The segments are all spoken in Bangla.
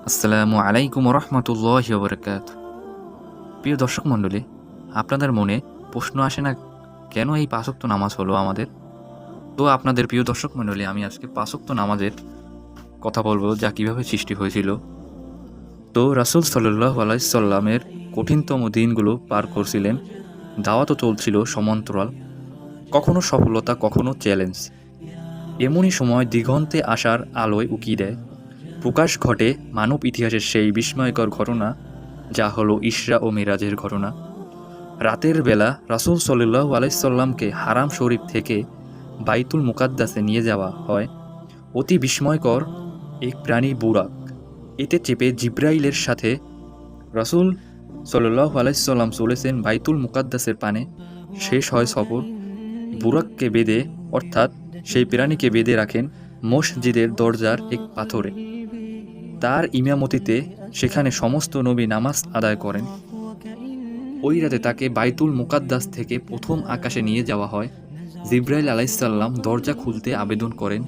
আসসালামু আলাইকুম রহমতুল্লাহি ওয়া বারাকাতুহু। প্রিয় দর্শক মণ্ডলী, আপনাদের মনে প্রশ্ন আসে না কেন এই পাঁচ ওয়াক্ত নামাজ হলো আমাদের? তো আপনাদের প্রিয় দর্শক মণ্ডলী, আমি আজকে পাঁচ ওয়াক্ত নামাজের কথা বলবো, যা কিভাবে সৃষ্টি হয়েছিল। তো রাসূল সাল্লাল্লাহু আলাইহি সাল্লামের কঠিনতম দিনগুলো পার করছিলেন, দাওয়াতও চলছিল সমান্তরাল, কখনো সফলতা কখনো চ্যালেঞ্জ। এমনই সময় দিগন্তে আসার আলোয় উকি দেয়, প্রকাশ ঘটে মানব ইতিহাসের সেই বিস্ময়কর ঘটনা, যা হলো ইসরা ও মিরাজের ঘটনা। রাতের বেলা রাসূল সাল্লাল্লাহু আলাইহি সাল্লামকে হারাম শরীফ থেকে বাইতুল মুকাদ্দাসে নিয়ে যাওয়া হয়। অতি বিস্ময়কর এক প্রাণী বুরাক, এতে চেপে জিব্রাইলের সাথে রাসূল সাল্লাল্লাহু আলাইহি সাল্লাম চলেছেন বাইতুল মুকাদ্দাসের পানে। শেষ হয় সফর। বুরাককে বেঁধে, অর্থাৎ সেই প্রাণীকে বেঁধে রাখেন মসজিদের দরজার এক পাথরে। তার ইমামতিতে সেখানে সমস্ত নবী নামাজ আদায় করেন। ওই রাতে তাকে বাইতুল মুকাদ্দাস থেকে প্রথম আকাশে নিয়ে যাওয়া হয়। জিব্রাইল আলাইসাল্লাম দরজা খুলতে আবেদন করেন,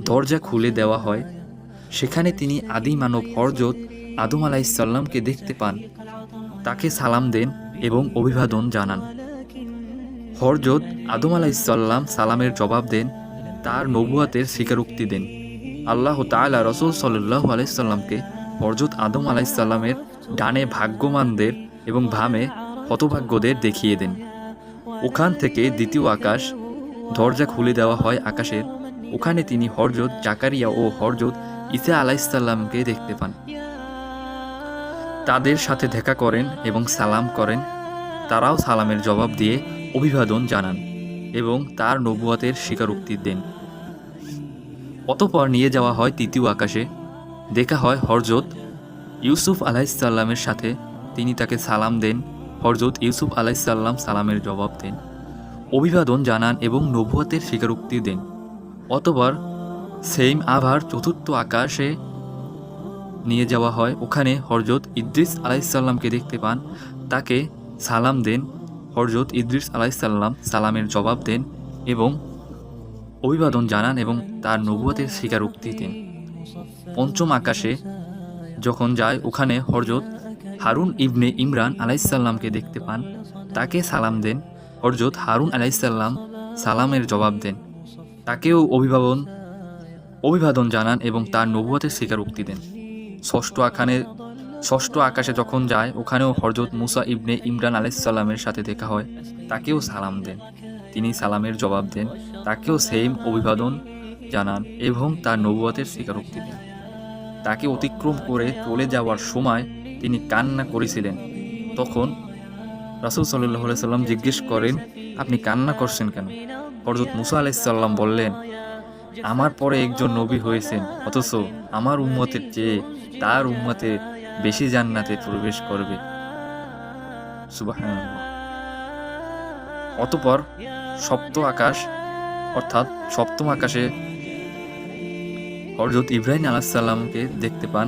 দরজা খুলে দেওয়া হয়। সেখানে তিনি আদি মানব হযরত আদম আলাইসাল্লামকে দেখতে পান। তাকে সালাম দেন এবং অভিবাদন জানান। হযরত আদম আলাইসাল্লাম সালামের জবাব দেন, তার নবুয়াতের স্বীকারোক্তি দেন। আল্লাহ তাআলা রাসূল সাল্লাল্লাহু আলাইহি সাল্লামকে হযরত আদম আলাইহিসসালামের ডানে ভাগ্যবানদের এবং বামে হতভাগ্যদের দেখিয়ে দেন। ওখান থেকে দ্বিতীয় আকাশ, দরজা খুলে দেওয়া হয় আকাশের। ওখানে তিনি হযরত জাকারিয়া ও হযরত ঈসা আলাইহিসসালামকে দেখতে পান। তাদের সাথে দেখা করেন এবং সালাম করেন। তারাও সালামের জবাব দিয়ে অভিবাদন জানান এবং তার নবুয়াতের স্বীকারোক্তি দেন। অতঃপর নিয়ে যাওয়া হয় তৃতীয় আকাশে। দেখা হয় হযরত ইউসুফ আলাইহিসসালামের সাথে। তিনি তাকে সালাম দেন। হযরত ইউসুফ আলাইহিসসালাম সালামের জবাব দেন, অভিবাদন জানান এবং নবুয়াতের স্বীকারোক্তি দেন। অতঃপর সেইম আবার চতুর্থ আকাশে নিয়ে যাওয়া হয়। ওখানে হযরত ইদ্রিস আলাইহিসসালামকে দেখতে পান। তাকে সালাম দেন। হযরত ইদ্রিস আলাইহিসসালাম সালামের জবাব দেন এবং অভিবাদন জানান এবং তার নবুয়াতের স্বীকারোক্তি দেন। পঞ্চম আকাশে যখন যায়, ওখানে হযরত হারুন ইবনে ইমরান আলাইহিসসালামকে দেখতে পান। তাকে সালাম দেন। হযরত হারুন আলাইহিসসালাম সালামের জবাব দেন। তাকেও অভিবাদন জানান এবং তার নবুয়াতের স্বীকারোক্তি দেন। ষষ্ঠ আকাশে যখন যায়, ওখানেও হযরত মুসা ইবনে ইমরান আলাইহিসসালামের সাথে দেখা হয়। তাকেও সালাম দেন। তিনি সালামের জবাব দেন। তাকেও সেইম অভিবাদন জানান এবং তার নবুয়াতের স্বীকারোক্তি দেন। তাকে অতিক্রম করে চলে যাওয়ার সময় তিনি কান্না করেছিলেন। তখন রাসূল সাল্লাল্লাহু আলাইহি সাল্লাম জিজ্ঞেস করেন, আপনি কান্না করছেন কেন? হযরত মুসা আলাইহিস সালাম বললেন, আমার পরে একজন নবী হয়েছেন, অথচ আমার উম্মতের চেয়ে তার উম্মতে বেশি জান্নাতে প্রবেশ করবে। সুবহানাল্লাহ। অতঃপর সপ্তম আকাশে হযরত ইব্রাহিম আলাইহিস সালামকে দেখতে পান।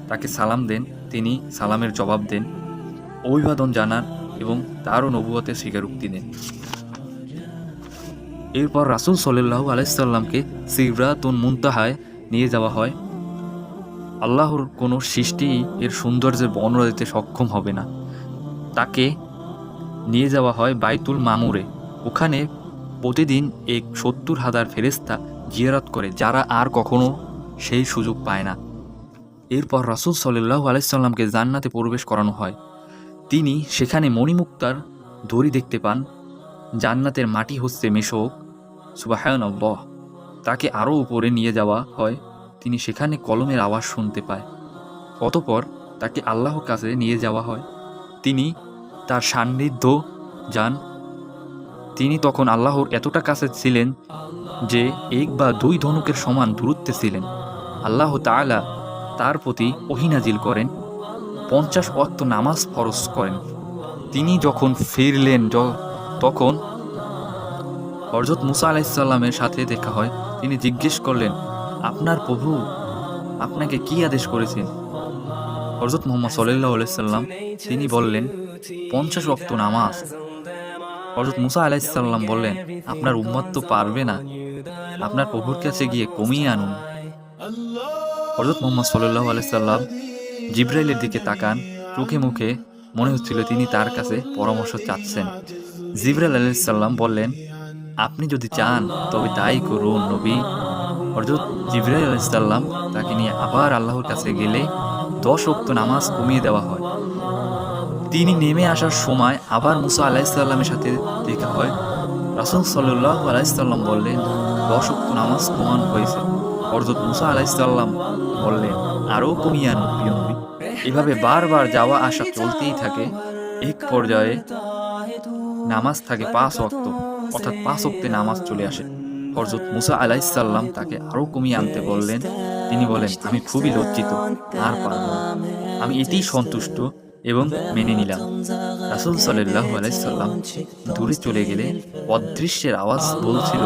তাকে সালাম দেন। তিনি সালামের জবাব দেন, অভিবাদন জানান এবং তারও নবুয়তের স্বীকারোক্তি দেন। এরপর রাসূল সাল্লাল্লাহু আলাইহি সাল্লামকে সিদরাতুল মুনতাহায় নিয়ে যাওয়া হয়। আল্লাহর কোনো সৃষ্টি এর সৌন্দর্যের বর্ণনা দিতে সক্ষম হবে না। তাকে নিয়ে যাওয়া হয় বাইতুল মামুরে। ওখানে প্রতিদিন 70,000 ফেরেশতা জিয়ারত করে, যারা আর কখনো সেই সুযোগ পায় না। এরপর রাসূল সাল্লাল্লাহু আলাইহি সাল্লামকে জান্নাতে প্রবেশ করানো হয়। তিনি সেখানে মণিমুক্তার দড়ি দেখতে পান। জান্নাতের মাটি হচ্ছে মেশক। সুবহানাল্লাহ। তাকে আরও উপরে নিয়ে যাওয়া হয়। তিনি সেখানে কলমের আওয়াজ শুনতে পায়। অতঃপর তাকে আল্লাহর কাছে নিয়ে যাওয়া হয়। তিনি তার সান্নিধ্য যান। তিনি তখন আল্লাহর এতটা কাছে ছিলেন যে 1 বা 2 ধনুকের সমান দূরত্বে ছিলেন। আল্লাহ তাআলা তার প্রতি ওহী নাজিল করেন, 50 ওয়াক্ত নামাজ ফরজ করেন। তিনি যখন ফিরলেন, তখন হযরত মুসা আলাইহিস সালামের সাথে দেখা হয়। তিনি জিজ্ঞেস করলেন, আপনার প্রভু আপনাকে কি আদেশ করেছেন? হযরত মুহাম্মদ সাল্লাল্লাহু আলাইহি সাল্লাম তিনি বললেন, 50 ওয়াক্ত নামাজ। হযরত মুসা আলাইহিস সালাম বললেন, আপনার উম্মত তো পারবে না, আপনার প্রভুর কাছে গিয়ে কমিয়ে আনুন। হযরত মুহাম্মদ সাল্লাল্লাহু আলাইহি সাল্লাম জিবরাইলের দিকে তাকান, চোখে মুখে মনে হচ্ছিল তিনি তার কাছে পরামর্শ চাচ্ছেন। জিবরাইল আলাইহিস সালাম বললেন, আপনি যদি চান তবে তাই করুন নবী। হযরত জিবরাইল আলাইহিস সালাম তাকে নিয়ে আবার আল্লাহর কাছে গেলে 10 ওয়াক্ত নামাজ কমিয়ে দেওয়া হয়। তিনি নেমে আসার সময় আবার মুসা আলাইহিস সালামের সাথে দেখা হয়। রাসূল সাল্লাল্লাহু আলাইহি সাল্লাম বললেন, 10 ওয়াক্ত নামাজ কমানো হয়েছে। হযরত মুসা আলাইহিস সালাম বললেন, আরও কমিয়ে আনুন প্রিয় নবী। এভাবে বারবার যাওয়া আসা চলতেই থাকে। এক পর্যায়ে নামাজ থাকে 5 ওয়াক্ত, অর্থাৎ 5 ওয়াক্তে নামাজ চলে আসে। হযরত মুসা আলাইহিস সালাম তাকে আরও কমিয়ে আনতে বললেন। তিনি বলেন, আমি খুবই লজ্জিত, আর পারব না। আমি এতেই সন্তুষ্ট এবং মেনে নিলাম। রাসূল সাল্লাল্লাহু আলাইহি সাল্লাম দূরে চলে গেলে অদৃশ্যের আওয়াজ বলছিল,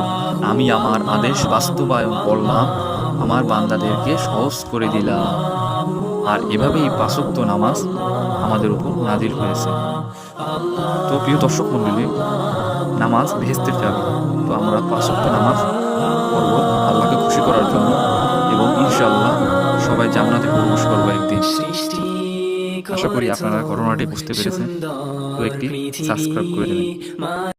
আমি আমার আদেশ বাস্তবায়ন করলাম, আমার বান্দাদেরকে সহজ করে দিলাম। আর এভাবেই 5 ওয়াক্ত নামাজ আমাদের উপর নাজিল হয়েছে। তো প্রিয় দর্শক মণ্ডলী, নামাজ বেহেশতের চাবি। তো আমরা 5 ওয়াক্ত নামাজ পড়ব আল্লাহকে খুশি করার জন্য, এবং ইনশাআল্লাহ সবাই জান্নাতে প্রবেশ করবো একদিন। আশা করি আপনারা ঘটনাটি বুঝতে পেরেছেন। তো একটি সাবস্ক্রাইব করে দেবেন।